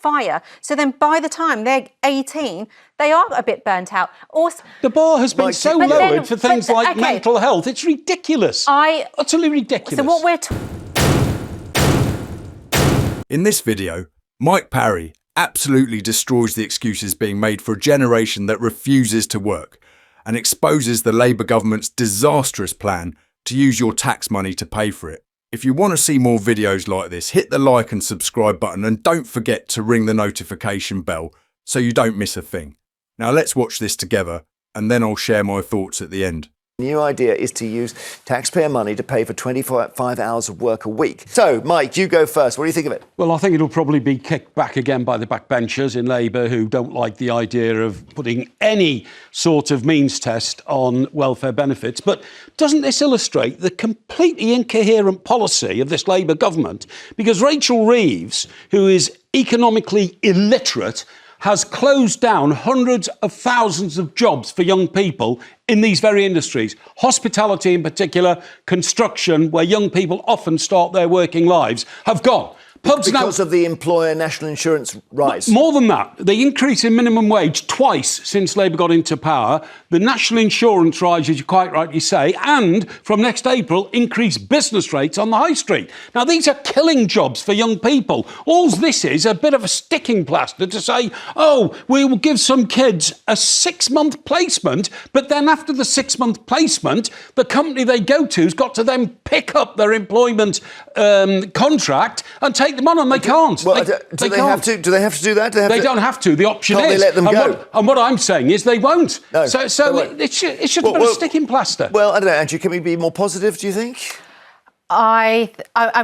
fire. So then by the time they're 18, they are a bit burnt out. Also, the bar has been so lowered for things like mental health. It's ridiculous. Utterly ridiculous. So what we're In this video, Mike Parry absolutely destroys the excuses being made for a generation that refuses to work and exposes the Labour government's disastrous plan to use your tax money to pay for it. If you want to see more videos like this, hit the like and subscribe button and don't forget to ring the notification bell so you don't miss a thing. Now let's watch this together and then I'll share my thoughts at the end. The new idea is to use taxpayer money to pay for 25 hours of work a week. So, Mike, you go first. What do you think of it? Well, I think it'll probably be kicked back again by the backbenchers in Labour who don't like the idea of putting any sort of means test on welfare benefits. But doesn't this illustrate the completely incoherent policy of this Labour government? Because Rachel Reeves, who is economically illiterate, has closed down hundreds of thousands of jobs for young people in these very industries. Hospitality in particular, construction, where young people often start their working lives, have gone. Pubs because of the employer national insurance rise. More than that, the increase in minimum wage twice since Labour got into power, the national insurance rise, as you quite rightly say, and from next April, increased business rates on the high street. Now, these are killing jobs for young people. All this is a bit of a sticking plaster to say, oh, we will give some kids a 6-month placement, but then after the 6-month placement, the company they go to has got to then pick up their employment contract and take them on, and they can't. Well, do they have to? Do they have to do that? They don't have to. The option can't is. They let them go? And what I'm saying is they won't. No, so it's just a bit of sticking plaster. Well, I don't know, Andrew, can we be more positive, do you think? I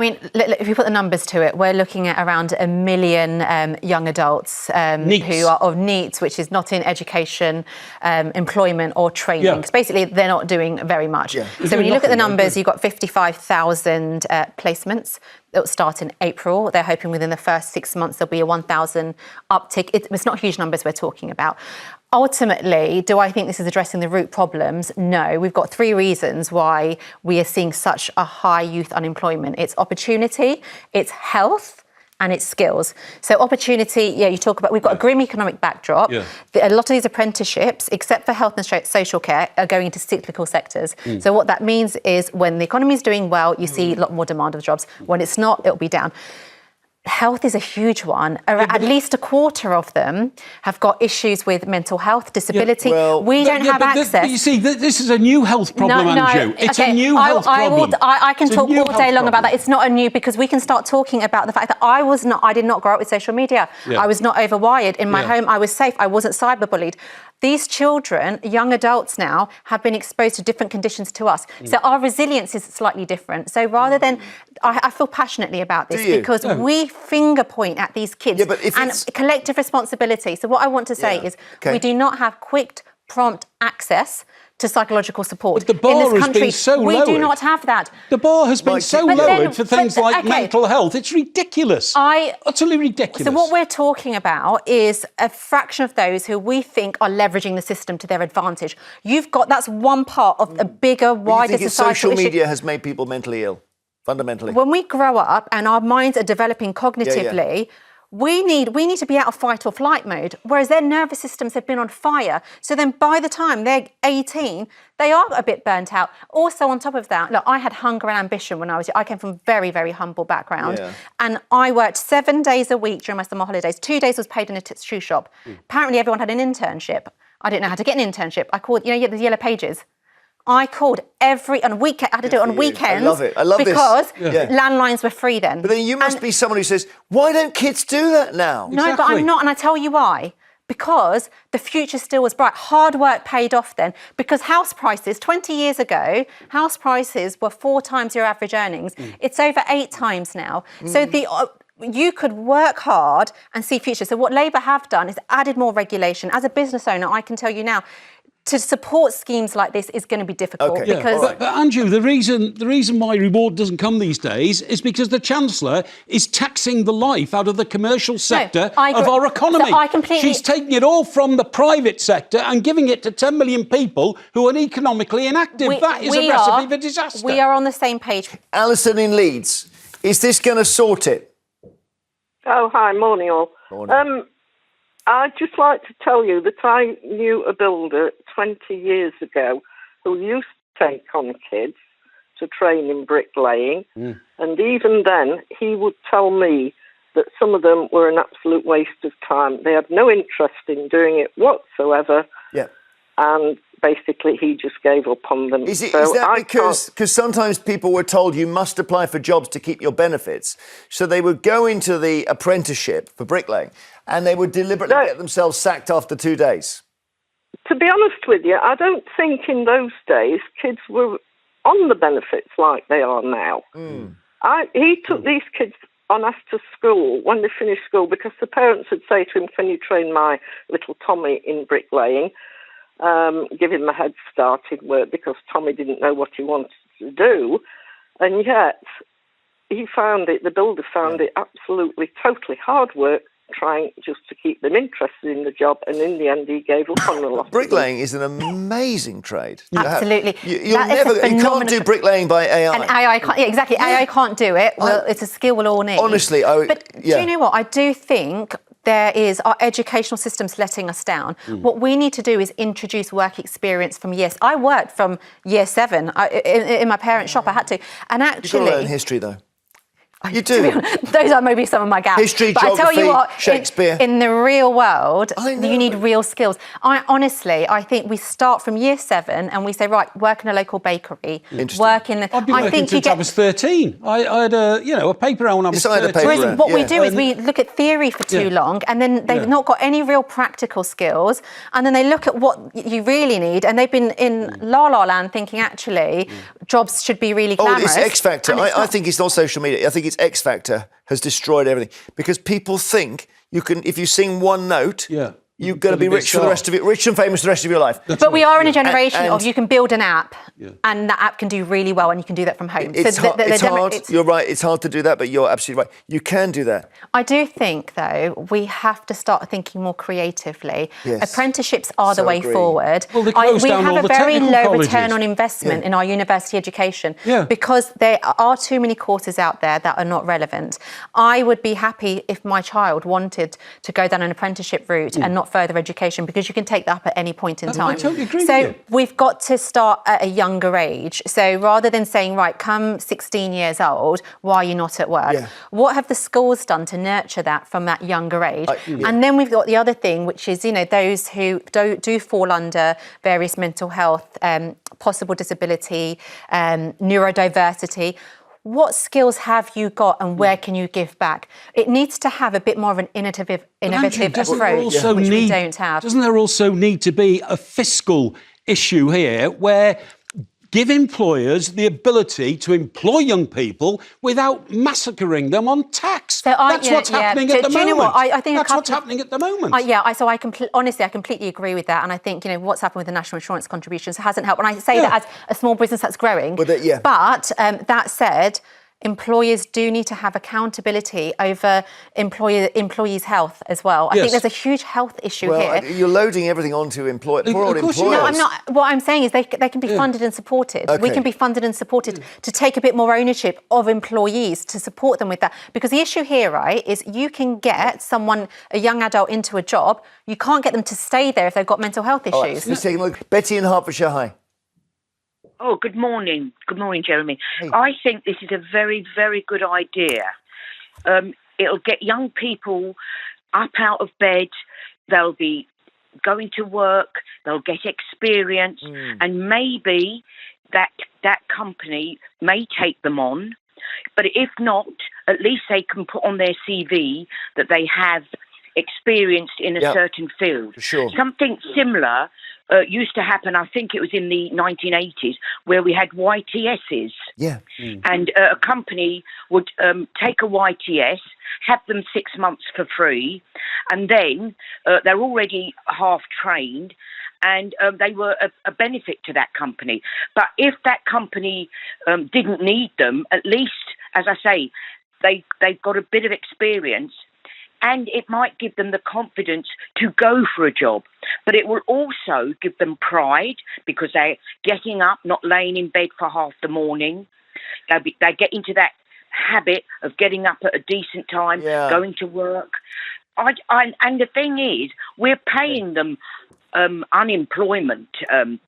mean, if you put the numbers to it, we're looking at around 1 million young adults who are of NEETs, which is not in education, employment or training. Yeah. Because basically, they're not doing very much. Yeah. So when you look at the numbers, you've got 55,000 placements that will start in April. They're hoping within the first 6 months there'll be a 1,000 uptick. It's not huge numbers we're talking about. Ultimately, do I think this is addressing the root problems? No. We've got 3 reasons why we are seeing such a high youth unemployment. It's opportunity, it's health, and it's skills. So opportunity, you talk about, we've got a grim economic backdrop. Yeah. A lot of these apprenticeships, except for health and social care, are going into cyclical sectors. So what that means is when the economy is doing well, you see a lot more demand of jobs. When it's not, it'll be down. Health is a huge one. At least a quarter of them have got issues with mental health, disability. Yeah, well, we don't have access. But you see, this is a new health problem, Andrew. It's a new health problem. I can talk all day long about that. It's not a new, because we can start talking about the fact that I did not grow up with social media. Yeah. I was not overwired. In my home, I was safe. I wasn't cyberbullied. These children, young adults now, have been exposed to different conditions to us. So our resilience is slightly different. So rather than, I feel passionately about this because we finger point at these kids and collective responsibility. So what I want to say is we do not have quick, prompt access to psychological support. But the bar in this country, has been so we lowered. do not have that. The bar has been so lowered for things like mental health. It's ridiculous. Utterly ridiculous. So what we're talking about is a fraction of those who we think are leveraging the system to their advantage. That's one part of a bigger, wider societal social media has made people mentally ill, fundamentally. When we grow up and our minds are developing cognitively, we need to be out of fight or flight mode, whereas their nervous systems have been on fire. So then by the time they're 18, they are a bit burnt out. Also, on top of that, look, I had hunger and ambition when I came from a very, very humble background. Yeah. And I worked 7 days a week during my summer holidays. 2 days was paid in a shoe shop. Apparently, everyone had an internship. I didn't know how to get an internship. I called, the Yellow Pages. I called on weekend. I had to do it on weekends. I love it. I love because landlines were free then. But then you must be someone who says, "Why don't kids do that now?" No, but I'm not, and I tell you why. Because the future still was bright. Hard work paid off then. Because house prices 20 years ago, house prices were 4 times your average earnings. It's over 8 times now. So you could work hard and see future. So what Labour have done is added more regulation. As a business owner, I can tell you now, to support schemes like this is going to be difficult. Okay. Because but Andrew, the reason why reward doesn't come these days is because the Chancellor is taxing the life out of the commercial sector of our economy. So she's taking it all from the private sector and giving it to 10 million people who are economically inactive. That is a recipe for disaster. We are on the same page. Alison in Leeds, is this going to sort it? Oh, hi, morning all. I'd just like to tell you that I knew a builder 20 years ago who used to take on kids to train in bricklaying. And even then, he would tell me that some of them were an absolute waste of time. They had no interest in doing it whatsoever. Yeah. And basically, he just gave up on them. Is that because sometimes people were told you must apply for jobs to keep your benefits? So they would go into the apprenticeship for bricklaying and they would deliberately get themselves sacked after 2 days. To be honest with you, I don't think in those days kids were on the benefits like they are now. He took these kids on after school when they finished school because the parents would say to him, "Can you train my little Tommy in bricklaying?" Give him a head start in work because Tommy didn't know what he wanted to do. And yet he found it, the builder found it absolutely, totally hard work trying just to keep them interested in the job. And in the end, he gave up on the lot. Bricklaying is an amazing trade. Absolutely. You can't do bricklaying by AI. And AI can't, yeah, exactly. AI can't do it. Well, it's a skill we'll all need. Honestly, But do you know what? I do think there is our educational system's letting us down. What we need to do is introduce work experience from years. I worked from year 7 in my parents' shop. I had to. And actually... You've got to learn history, though. You do. Those are maybe some of my gaps. History, but geography, I tell you what, Shakespeare. In the real world, you need real skills. I think we start from year 7 and we say, right, work in a local bakery. Interesting. I've been working since I was 13. I had a paper round when I was 13. Whereas what we do is we look at theory for too long and then they've not got any real practical skills and then they look at what you really need and they've been in la land thinking actually jobs should be really glamorous. It's X Factor. I think it's not social media. I think it's X Factor has destroyed everything because people think you can, if you sing one note, you're going to be rich for the rest of it, rich and famous the rest of your life. But we are in a generation of you can build an app and that app can do really well and you can do that from home. It's hard. You're right. It's hard to do that, but you're absolutely right. You can do that. I do think, though, we have to start thinking more creatively. Yes. Apprenticeships are the way forward. Well, we have a very low return on investment in our university education because there are too many courses out there that are not relevant. I would be happy if my child wanted to go down an apprenticeship route and not further education because you can take that up at any point in time. I totally agree so with you. we've got to start at a younger age. So rather than saying, right, come 16 years old, why are you not at work? What have the schools done to nurture that from that younger age? And then we've got the other thing, which is, those who do fall under various mental health, possible disability, neurodiversity. What skills have you got and where can you give back? It needs to have a bit more of an innovative approach, which we don't have. Doesn't there also need to be a fiscal issue here where give employers the ability to employ young people without massacring them on tax? That's what's happening at the moment. Do you know what? I think that's what's happening at the moment. I completely agree with that. And I think, what's happened with the national insurance contributions hasn't helped. And I say that as a small business that's growing. But that said, employers do need to have accountability over employees' health as well. I think there's a huge health issue here. You're loading everything onto poor old employers. No, I'm not. What I'm saying is they can be funded and supported. We can be funded and supported to take a bit more ownership of employees to support them with that. Because the issue here, right, is you can get a young adult into a job. You can't get them to stay there if they've got mental health issues. All right, let's take a look. Betty in Hertfordshire, hi. Oh, good morning. Good morning, Jeremy. Hey. I think this is a very, very good idea. It'll get young people up out of bed. They'll be going to work. They'll get experience. And maybe that company may take them on. But if not, at least they can put on their CV that they have experienced in a certain field. Sure. Something similar used to happen, I think it was in the 1980s, where we had YTSs. Yeah. And a company would take a YTS, have them 6 months for free, and then they're already half trained, and they were a benefit to that company. But if that company didn't need them, at least, as I say, they've got a bit of experience, and it might give them the confidence to go for a job. But it will also give them pride because they're getting up, not laying in bed for half the morning. They get into that habit of getting up at a decent time, going to work. And the thing is, we're paying them unemployment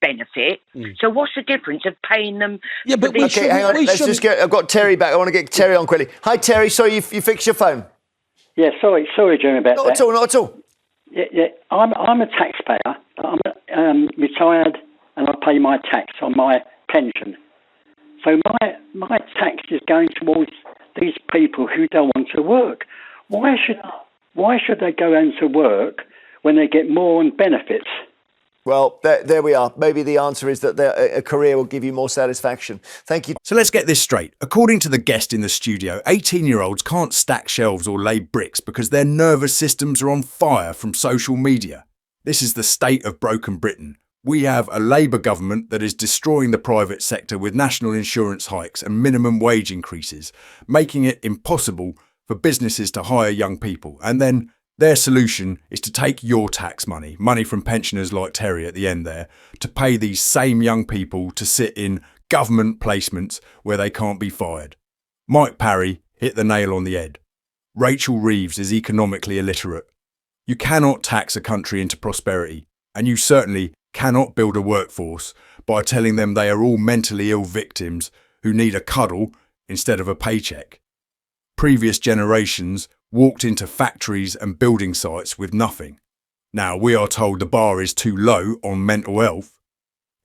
benefit. So what's the difference of paying them? Yeah, but we Okay, hang on. Let's just get. I've got Terry back. I want to get Terry on quickly. Hi, Terry. Sorry, you fixed your phone. Yeah, sorry, Jeremy, about Not that. at all. Not at all. Yeah. I'm a taxpayer. I'm retired, and I pay my tax on my pension. So my tax is going towards these people who don't want to work. Why should they go into work when they get more on benefits? Well, there we are. Maybe the answer is that a career will give you more satisfaction. Thank you. So let's get this straight. According to the guest in the studio, 18-year-olds can't stack shelves or lay bricks because their nervous systems are on fire from social media. This is the state of broken Britain. We have a Labour government that is destroying the private sector with national insurance hikes and minimum wage increases, making it impossible for businesses to hire young people. And then their solution is to take your tax money from pensioners like Terry at the end there, to pay these same young people to sit in government placements where they can't be fired. Mike Parry hit the nail on the head. Rachel Reeves is economically illiterate. You cannot tax a country into prosperity, and you certainly cannot build a workforce by telling them they are all mentally ill victims who need a cuddle instead of a paycheck. Previous generations walked into factories and building sites with nothing. Now we are told the bar is too low on mental health.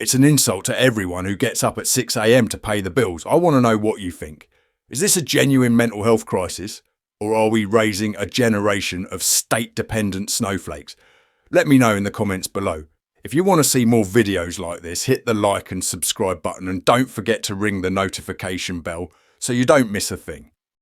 It's an insult to everyone who gets up at 6 a.m. to pay the bills. I want to know what you think. Is this a genuine mental health crisis, or are we raising a generation of state-dependent snowflakes? Let me know in the comments below. If you want to see more videos like this, hit the like and subscribe button, and don't forget to ring the notification bell so you don't miss a thing.